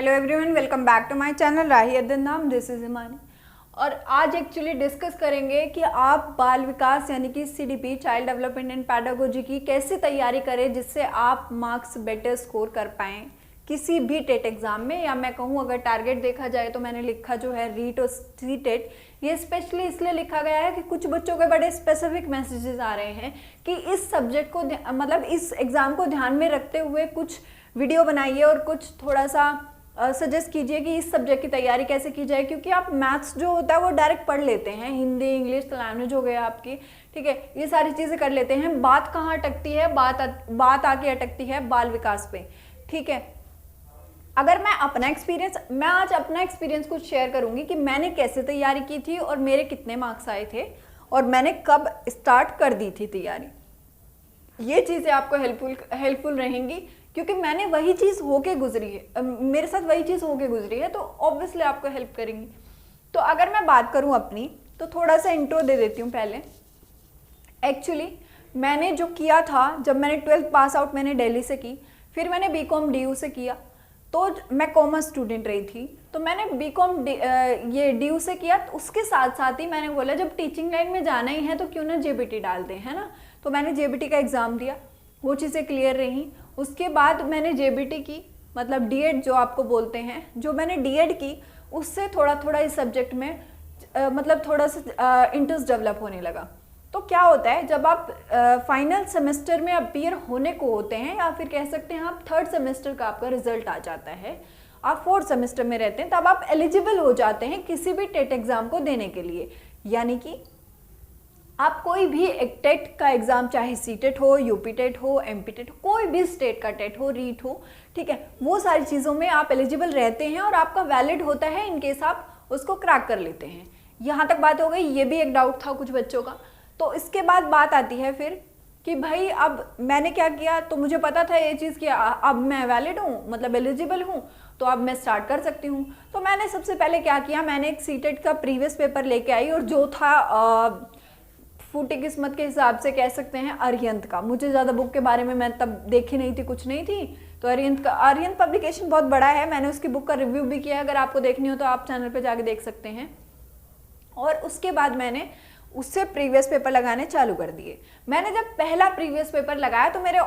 Hello everyone, welcome back to my channel Rahi Addan नाम। This is Himani और आज एक्चुअली डिस्कस करेंगे कि आप बाल विकास यानी कि CDP child development and pedagogy की कैसे तैयारी करें जिससे आप मार्क्स बेटर स्कोर कर पाएँ किसी भी टेट एग्जाम में। या मैं कहूँ अगर टारगेट देखा जाए तो मैंने लिखा जो है रीट और सी टेट, ये स्पेशली इसलिए लिखा गया है कि कुछ बच्चों के बड़े स्पेसिफिक मैसेजेस आ रहे हैं कि इस सब्जेक्ट को मतलब इस एग्ज़ाम को ध्यान में रखते हुए कुछ वीडियो बनाइए और कुछ थोड़ा सा सजेस्ट कीजिए कि इस सब्जेक्ट की तैयारी कैसे की जाए, क्योंकि आप मैथ्स जो होता है वो डायरेक्ट पढ़ लेते हैं, हिंदी इंग्लिश लैंग्वेज हो गया आपकी, ठीक है, ये सारी चीज़ें कर लेते हैं। बात कहाँ अटकती है? बात आके अटकती है बाल विकास पे, ठीक है। अगर मैं आज अपना एक्सपीरियंस कुछ शेयर करूंगी कि मैंने कैसे तैयारी की थी और मेरे कितने मार्क्स आए थे और मैंने कब स्टार्ट कर दी थी तैयारी। ये चीज़ें आपको हेल्पफुल रहेंगी क्योंकि मैंने वही चीज़ होके गुजरी है, मेरे साथ वही चीज़ होके गुजरी है, तो ऑब्वियसली आपको हेल्प करेंगी। तो अगर मैं बात करूं अपनी, तो थोड़ा सा इंट्रो दे देती हूँ पहले। एक्चुअली मैंने जो किया था, जब मैंने 12th पास आउट मैंने दिल्ली से की, फिर मैंने बीकॉम डीयू से किया, तो मैं कॉमर्स स्टूडेंट रही थी, तो मैंने बीकॉम ये डीयू से किया। तो उसके साथ साथ ही मैंने बोला जब टीचिंग लाइन में जाना ही है तो क्यों ना जेबीटी डाल दें, है ना। तो मैंने जेबीटी का एग्ज़ाम दिया, वो चीज़ें क्लियर रही। उसके बाद मैंने जेबीटी की, मतलब डीएड जो आपको बोलते हैं, जो मैंने डीएड की उससे थोड़ा थोड़ा इस सब्जेक्ट में मतलब थोड़ा सा इंटरेस्ट डेवलप होने लगा। तो क्या होता है, जब आप फाइनल सेमेस्टर में अपीयर होने को होते हैं, या फिर कह सकते हैं आप थर्ड सेमेस्टर का आपका रिजल्ट आ जाता है, आप फोर्थ सेमेस्टर में रहते हैं, तब आप एलिजिबल हो जाते हैं किसी भी टेट एग्ज़ाम को देने के लिए। यानी कि आप कोई भी एक टेट का एग्ज़ाम, चाहे सी टेट हो, यूपी टेट हो, एमपी टेट हो, कोई भी स्टेट का टेट हो, रीट हो, ठीक है, वो सारी चीज़ों में आप एलिजिबल रहते हैं और आपका वैलिड होता है इन केस आप उसको क्रैक कर लेते हैं। यहाँ तक बात हो गई। ये भी एक डाउट था कुछ बच्चों का। तो इसके बाद बात आती है फिर कि भाई अब मैंने क्या किया, तो मुझे पता था ये चीज़ कि अब मैं वैलिड हूँ, मतलब एलिजिबल हूँ, तो अब मैं स्टार्ट कर सकती हूँ। तो मैंने सबसे पहले क्या किया, मैंने एक सीटेट का प्रीवियस पेपर लेके आई, और जो था फूटी किस्मत के हिसाब से कह सकते हैं अरिहंत का। मुझे ज़्यादा बुक के बारे में मैं तब देखी नहीं थी, कुछ नहीं थी, तो अरिहंत पब्लिकेशन बहुत बड़ा है, मैंने उसकी बुक का रिव्यू भी किया है। अगर आपको देखनी हो तो आप चैनल पे जाके देख सकते हैं। और उसके बाद मैंने उससे प्रीवियस पेपर लगाने चालू कर दिए। मैंने जब पहला प्रीवियस पेपर लगाया तो मेरे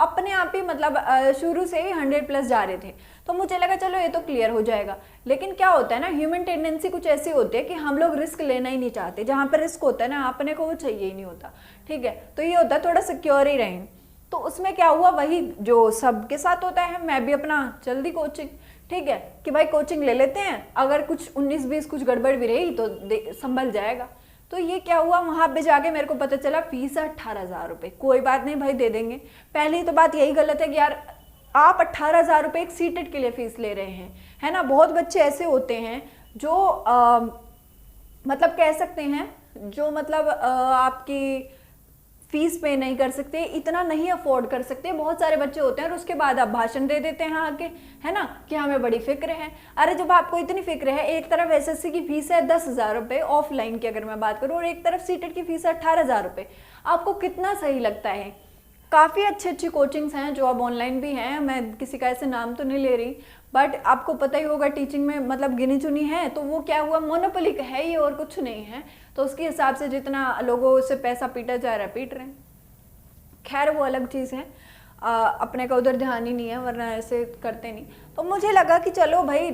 अपने आप ही मतलब शुरू से ही 100+ जा रहे थे, तो मुझे लगा चलो ये तो क्लियर हो जाएगा। लेकिन क्या होता है ना, ह्यूमन टेंडेंसी कुछ ऐसी होती है कि हम लोग रिस्क लेना ही नहीं चाहते। जहाँ पर रिस्क होता है ना, अपने को वो चाहिए ही नहीं होता, ठीक है। तो ये होता है थोड़ा सिक्योर ही रहें। तो उसमें क्या हुआ, वही जो सबके साथ होता है, मैं भी अपना जल्दी कोचिंग, ठीक है, कि भाई कोचिंग ले लेते हैं, अगर कुछ 19-20 कुछ गड़बड़ भी रही तो संभल जाएगा। तो ये क्या हुआ, वहाँ पे जाके मेरे को पता चला फीस है 18,000 रुपये। कोई बात नहीं भाई, दे देंगे। पहली तो बात यही गलत है कि यार आप 18,000 रुपये एक सीटेट के लिए फीस ले रहे हैं, है ना। बहुत बच्चे ऐसे होते हैं जो मतलब कह सकते हैं जो मतलब आपकी फीस पे नहीं कर सकते, इतना नहीं अफोर्ड कर सकते। बहुत सारे बच्चे होते हैं और उसके बाद आप भाषण दे देते हैं आके, है ना, कि हमें बड़ी फिक्र है। अरे जब आपको इतनी फिक्र है, एक तरफ एसएससी की फीस है 10,000 रुपये ऑफलाइन की अगर मैं बात करूँ, और एक तरफ सीटेट की फीस है 18,000 रुपये, आपको कितना सही लगता है? काफ़ी अच्छी कोचिंग्स हैं जो अब ऑनलाइन भी हैं, मैं किसी का ऐसे नाम तो नहीं ले रही, बट आपको पता ही होगा टीचिंग में मतलब गिनी चुनी है, तो वो क्या हुआ, मोनोपोली का है ये और कुछ नहीं है। तो उसके हिसाब से जितना लोगों से पैसा पीटा जा रहा है पीट रहे हैं। खैर वो अलग चीज़ है, अपने का उधर ध्यान ही नहीं है, वरना ऐसे करते नहीं। तो मुझे लगा कि चलो भाई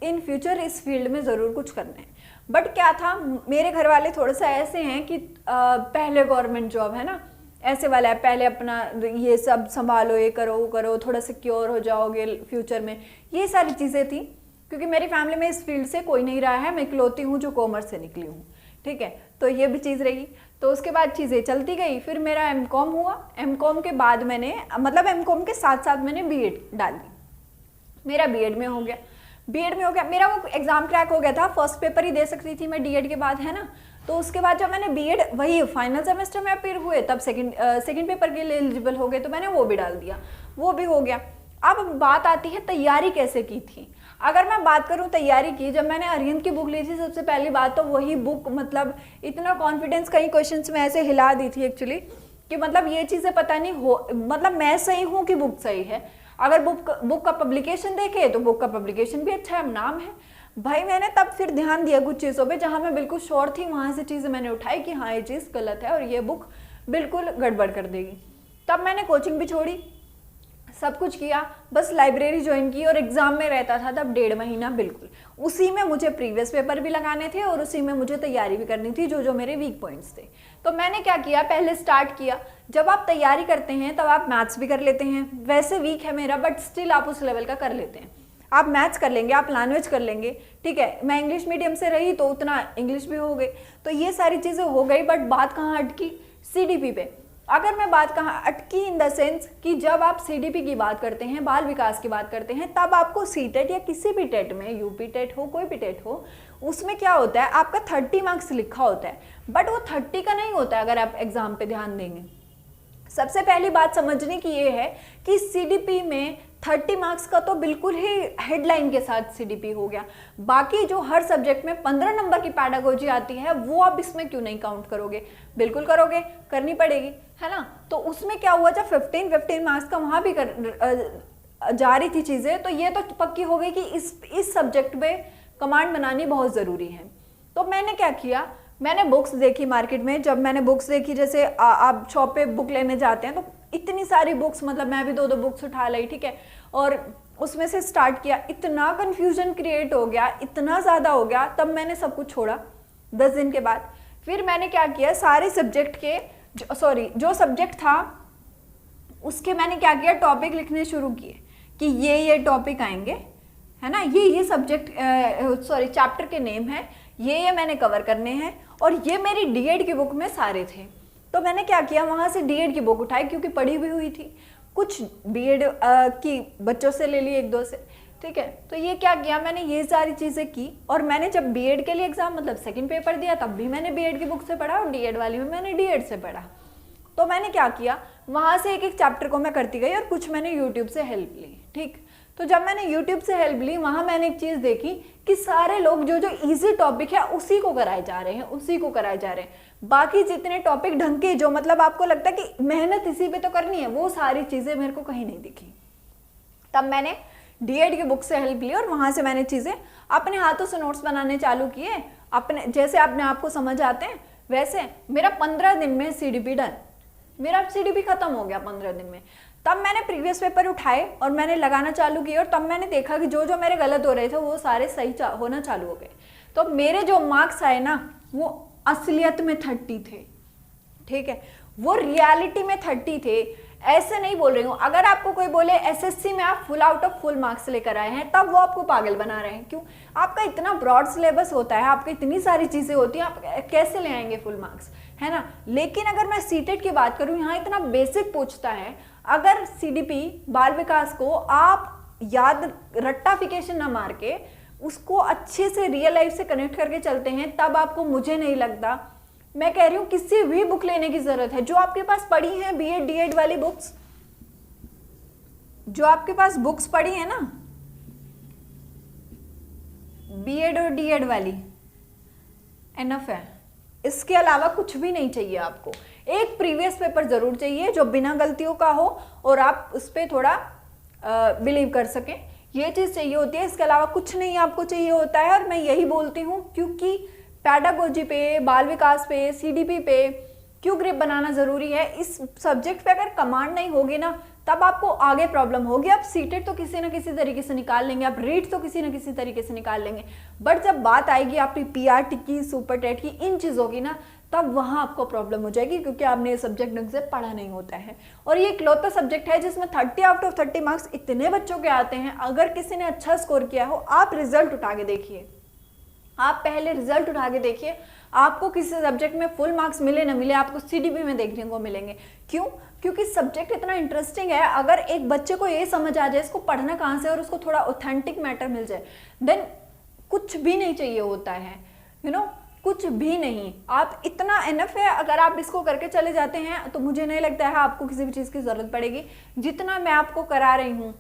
इन फ्यूचर इस फील्ड में ज़रूर कुछ करना है। बट क्या था, मेरे घर वाले थोड़ा सा ऐसे हैं कि पहले गवर्नमेंट जॉब, है ना, ऐसे वाला है, पहले अपना ये सब संभालो, ये करो वो करो, थोड़ा सिक्योर हो जाओगे फ्यूचर में, ये सारी चीज़ें थी। क्योंकि मेरी फैमिली में इस फील्ड से कोई नहीं रहा है, मैं इकलौती हूँ जो कॉमर्स से निकली हूँ, ठीक है। तो ये भी चीज़ रही। तो उसके बाद चीज़ें चलती गई। फिर मेरा एमकॉम हुआ। एमकॉम के बाद मैंने मतलब एमकॉम के साथ साथ मैंने बीएड डाल दी। मेरा बीएड में हो गया, मेरा वो एग्ज़ाम क्रैक हो गया था। फर्स्ट पेपर ही दे सकती थी मैं डीएड के बाद, है ना। तो उसके बाद जब मैंने बीएड वही फाइनल सेमेस्टर में अपीयर हुए, तब सेकंड पेपर के लिए एलिजिबल हो गए, तो मैंने वो भी डाल दिया, वो भी हो गया। अब बात आती है तैयारी कैसे की थी। अगर मैं बात करूं तैयारी की, जब मैंने अरिहंत की बुक ली थी सबसे पहली बात, तो वही बुक मतलब इतना कॉन्फिडेंस कई क्वेश्चंस में ऐसे हिला दी थी एक्चुअली कि मतलब ये चीज़ें पता नहीं हो, मतलब मैं सही हूँ कि बुक सही है। अगर बुक का पब्लिकेशन देखे तो बुक का पब्लिकेशन भी अच्छा है, नाम है भाई। मैंने तब फिर ध्यान दिया कुछ चीज़ों पे जहाँ मैं बिल्कुल श्योर थी, वहाँ से चीज़ें मैंने उठाई कि हाँ ये चीज़ गलत है और ये बुक बिल्कुल गड़बड़ कर देगी। तब मैंने कोचिंग भी छोड़ी, सब कुछ किया, बस लाइब्रेरी ज्वाइन की और एग्ज़ाम में रहता था तब 1.5 महीना बिल्कुल उसी में मुझे प्रीवियस पेपर भी लगाने थे और उसी में मुझे तैयारी भी करनी थी, जो जो मेरे वीक पॉइंट्स थे। तो मैंने क्या किया, पहले स्टार्ट किया, जब आप तैयारी करते हैं तब आप मैथ्स भी कर लेते हैं, वैसे वीक है मेरा बट स्टिल आप उस लेवल का कर लेते हैं। आप मैथ्स कर लेंगे, आप लैंग्वेज कर लेंगे, ठीक है। मैं इंग्लिश मीडियम से रही तो उतना इंग्लिश भी हो गई, तो ये सारी चीज़ें हो गई। बट बात कहाँ अटकी, सीडीपी पे। अगर मैं बात कहाँ अटकी इन द सेंस कि जब आप सीडीपी की बात करते हैं, बाल विकास की बात करते हैं, तब आपको सीटेट या किसी भी टेट में, यूपी टेट हो कोई भी टेट हो, उसमें क्या होता है आपका 30 मार्क्स लिखा होता है, बट वो 30 का नहीं होता है अगर आप एग्जाम पे ध्यान देंगे। सबसे पहली बात समझने की ये है कि सीडीपी में 30 मार्क्स का तो बिल्कुल ही हेडलाइन के साथ सीडीपी हो गया, बाकी जो हर सब्जेक्ट में 15 नंबर की पैडागोजी आती है वो आप इसमें क्यों नहीं काउंट करोगे? बिल्कुल करोगे, करनी पड़ेगी, है ना। तो उसमें क्या हुआ, जब 15 मार्क्स का वहाँ भी जा रही थी चीज़ें, तो ये तो पक्की हो गई कि इस सब्जेक्ट में कमांड बनानी बहुत ज़रूरी है। तो मैंने क्या किया, मैंने बुक्स देखी मार्केट में। जब मैंने बुक्स देखी, जैसे आप शॉप पे बुक लेने जाते हैं तो इतनी सारी बुक्स, मतलब मैं भी 2-2 बुक्स उठा ली, ठीक है, और उसमें से स्टार्ट किया। इतना कन्फ्यूजन क्रिएट हो गया, इतना ज़्यादा हो गया, तब मैंने सब कुछ छोड़ा 10 दिन के बाद। फिर मैंने क्या किया, सारे सब्जेक्ट के जो सब्जेक्ट था उसके मैंने क्या किया, टॉपिक लिखने शुरू किए कि ये टॉपिक आएंगे, है ना, ये सब्जेक्ट चैप्टर के नेम है, ये मैंने कवर करने हैं, और ये मेरी डीएड की बुक में सारे थे। तो मैंने क्या किया, वहाँ से डीएड की बुक उठाई क्योंकि पढ़ी भी हुई थी, कुछ बीएड की बच्चों से ले ली 1-2 से, ठीक है। तो ये क्या किया, मैंने ये सारी चीज़ें की। और मैंने जब बीएड के लिए एग्जाम मतलब सेकंड पेपर दिया तब भी मैंने बीएड की बुक से पढ़ा और डीएड वाली में मैंने डीएड से पढ़ा। तो मैंने क्या किया, वहाँ से एक चैप्टर को मैं करती गई और कुछ मैंने यूट्यूब से हेल्प ली, ठीक। तो जब मैंने यूट्यूब से हेल्प ली, वहाँ मैंने एक चीज़ देखी कि सारे लोग जो इजी टॉपिक है उसी को कराए जा रहे हैं, बाकी जितने टॉपिक ढंग के, जो मतलब आपको लगता है कि मेहनत इसी पे तो करनी है, वो सारी चीज़ें मेरे को कहीं नहीं दिखी। तब मैंने डीएड की बुक से हेल्प ली और वहाँ से मैंने चीज़ें अपने हाथों से नोट्स बनाने चालू किए, अपने जैसे अपने आप को समझ आते हैं वैसे। मेरा 15 दिन में सीडीपी डन, मेरा सीडीपी खत्म हो गया 15 दिन में। तब मैंने प्रीवियस पेपर उठाए और मैंने लगाना चालू किया, और तब मैंने देखा कि जो मेरे गलत हो रहे थे वो सारे सही होना चालू हो गए। तो मेरे जो मार्क्स आए ना, वो असलियत में 30 थे, ठीक है, वो रियलिटी में 30 थे। ऐसे नहीं बोल रही हूँ, अगर आपको कोई बोले एसएससी में आप full out of full marks लेकर आए हैं, तब वो आपको पागल बना रहे हैं। क्यों? आपका इतना ब्रॉड सिलेबस होता है, आपकी इतनी सारी चीज़ें होती हैं, आप कैसे ले आएंगे फुल मार्क्स, है ना। लेकिन अगर मैं सीटेट की बात करूँ, यहाँ इतना बेसिक पूछता है, अगर सीडीपी बाल विकास को आप याद रट्टाफिकेशन ना मार के उसको अच्छे से रियल लाइफ से कनेक्ट करके चलते हैं, तब आपको, मुझे नहीं लगता, मैं कह रही हूँ, किसी भी बुक लेने की जरूरत है। जो आपके पास पड़ी है बीएड डीएड वाली बुक्स, जो आपके पास बुक्स पड़ी है ना बीएड और डीएड वाली, एनफ है। इसके अलावा कुछ भी नहीं चाहिए आपको। एक प्रीवियस पेपर जरूर चाहिए जो बिना गलतियों का हो और आप उस पर थोड़ा बिलीव कर सकें, ये चीज़ चाहिए होती है। इसके अलावा कुछ नहीं आपको चाहिए होता है। और मैं यही बोलती हूँ, क्योंकि पैडागोजी पे, बाल विकास पे, सीडीपी पे क्यों ग्रिप बनाना ज़रूरी है। इस सब्जेक्ट पे अगर कमांड नहीं होगी ना, तब आपको आगे प्रॉब्लम होगी। आप सीटेट तो किसी ना किसी तरीके से निकाल लेंगे, आप रीट तो किसी ना किसी तरीके से निकाल लेंगे, बट जब बात आएगी आपकी पीआरटी की, सुपर टेट की, इन चीज़ों की ना, तब वहाँ आपको प्रॉब्लम हो जाएगी, क्योंकि आपने ये सब्जेक्ट ढंग से पढ़ा नहीं होता है। और ये इकलौता सब्जेक्ट है जिसमें 30 आउट ऑफ 30 मार्क्स इतने बच्चों के आते हैं। अगर किसी ने अच्छा स्कोर किया हो, आप रिजल्ट उठा के देखिए, आप पहले रिजल्ट उठा के देखिए, आपको किसी सब्जेक्ट में फुल मार्क्स मिले ना मिले, आपको सीडीपी में देखने को मिलेंगे। क्यों? क्योंकि सब्जेक्ट इतना इंटरेस्टिंग है। अगर एक बच्चे को ये समझ आ जाए इसको पढ़ना कहाँ से, और उसको थोड़ा ऑथेंटिक मैटर मिल जाए, देन कुछ भी नहीं चाहिए होता है, यू नो, कुछ भी नहीं। आप इतना एनफ है, अगर आप इसको करके चले जाते हैं तो मुझे नहीं लगता है आपको किसी भी चीज़ की ज़रूरत पड़ेगी। जितना मैं आपको करा रही हूँ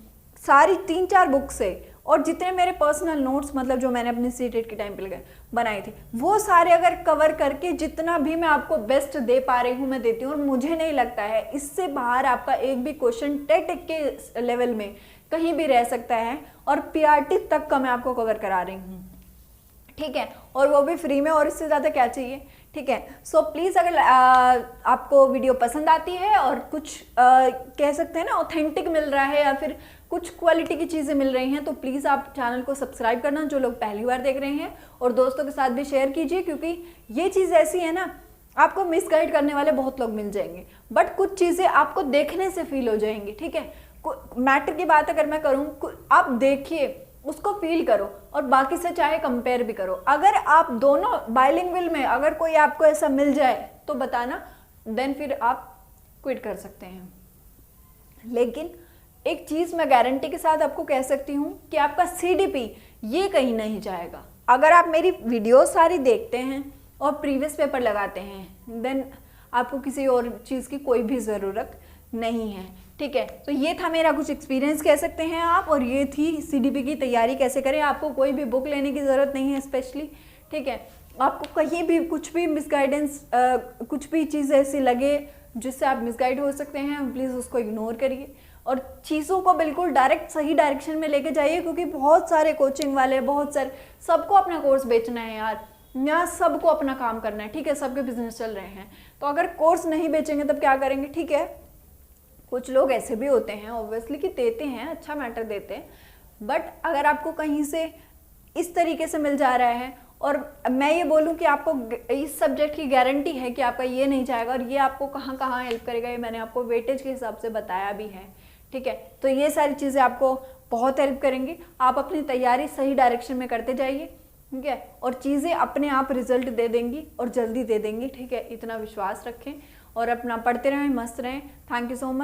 सारी 3-4 बुक से, और जितने मेरे पर्सनल नोट्स मतलब जो मैंने अपनी सीटेट के टाइम पे बनाए थे वो सारे अगर कवर करके जितना भी मैं आपको बेस्ट दे पा रही हूँ मैं देती हूँ। और मुझे नहीं लगता है इससे बाहर आपका एक भी क्वेश्चन टेट के लेवल में कहीं भी रह सकता है, और पीआरटी तक का मैं आपको कवर करा रही हूँ, ठीक है, और वो भी फ्री में, और इससे ज़्यादा क्या चाहिए, ठीक है। सो प्लीज़ अगर आपको वीडियो पसंद आती है और कुछ कह सकते हैं ना ऑथेंटिक मिल रहा है या फिर कुछ क्वालिटी की चीज़ें मिल रही हैं, तो प्लीज़ आप चैनल को सब्सक्राइब करना जो लोग पहली बार देख रहे हैं, और दोस्तों के साथ भी शेयर कीजिए, क्योंकि ये चीज़ ऐसी है ना, आपको मिसगाइड करने वाले बहुत लोग मिल जाएंगे, बट कुछ चीज़ें आपको देखने से फील हो जाएंगी, ठीक है। मैटर की बात अगर मैं करूँ, आप देखिए, उसको फील करो और बाकी से चाहे कंपेयर भी करो। अगर आप दोनों बाइलिंगुअल में अगर कोई आपको ऐसा मिल जाए तो बताना, देन फिर आप क्विट कर सकते हैं। लेकिन एक चीज़ मैं गारंटी के साथ आपको कह सकती हूँ कि आपका सीडीपी ये कहीं नहीं जाएगा। अगर आप मेरी वीडियो सारी देखते हैं और प्रीवियस पेपर लगाते हैं, देन आपको किसी और चीज़ की कोई भी ज़रूरत नहीं है, ठीक है। तो ये था मेरा कुछ एक्सपीरियंस कह सकते हैं आप, और ये थी सीडीपी की तैयारी कैसे करें। आपको कोई भी बुक लेने की ज़रूरत नहीं है स्पेशली, ठीक है। आपको कहीं भी कुछ भी मिसगाइडेंस कुछ भी चीज़ ऐसी लगे जिससे आप मिसगाइड हो सकते हैं, प्लीज़ उसको इग्नोर करिए और चीज़ों को बिल्कुल डायरेक्ट सही डायरेक्शन में लेके जाइए, क्योंकि बहुत सारे कोचिंग वाले, बहुत सारे, सबको अपना कोर्स बेचना है यार, यहाँ सबको अपना काम करना है, ठीक है, सबके बिजनेस चल रहे हैं। तो अगर कोर्स नहीं बेचेंगे तब क्या करेंगे, ठीक है। कुछ लोग ऐसे भी होते हैं ऑब्वियसली कि देते हैं, अच्छा मैटर देते हैं, बट अगर आपको कहीं से इस तरीके से मिल जा रहा है, और मैं ये बोलूँ कि आपको इस सब्जेक्ट की गारंटी है कि आपका ये नहीं जाएगा और ये आपको कहाँ कहाँ हेल्प करेगा, ये मैंने आपको वेटेज के हिसाब से बताया भी है, ठीक है। तो ये सारी चीज़ें आपको बहुत हेल्प करेंगी। आप अपनी तैयारी सही डायरेक्शन में करते जाइए, ठीक है, और चीज़ें अपने आप रिजल्ट दे देंगी और जल्दी दे देंगी, ठीक है। इतना विश्वास रखें और अपना पढ़ते रहें, मस्त रहें। Thank you so much.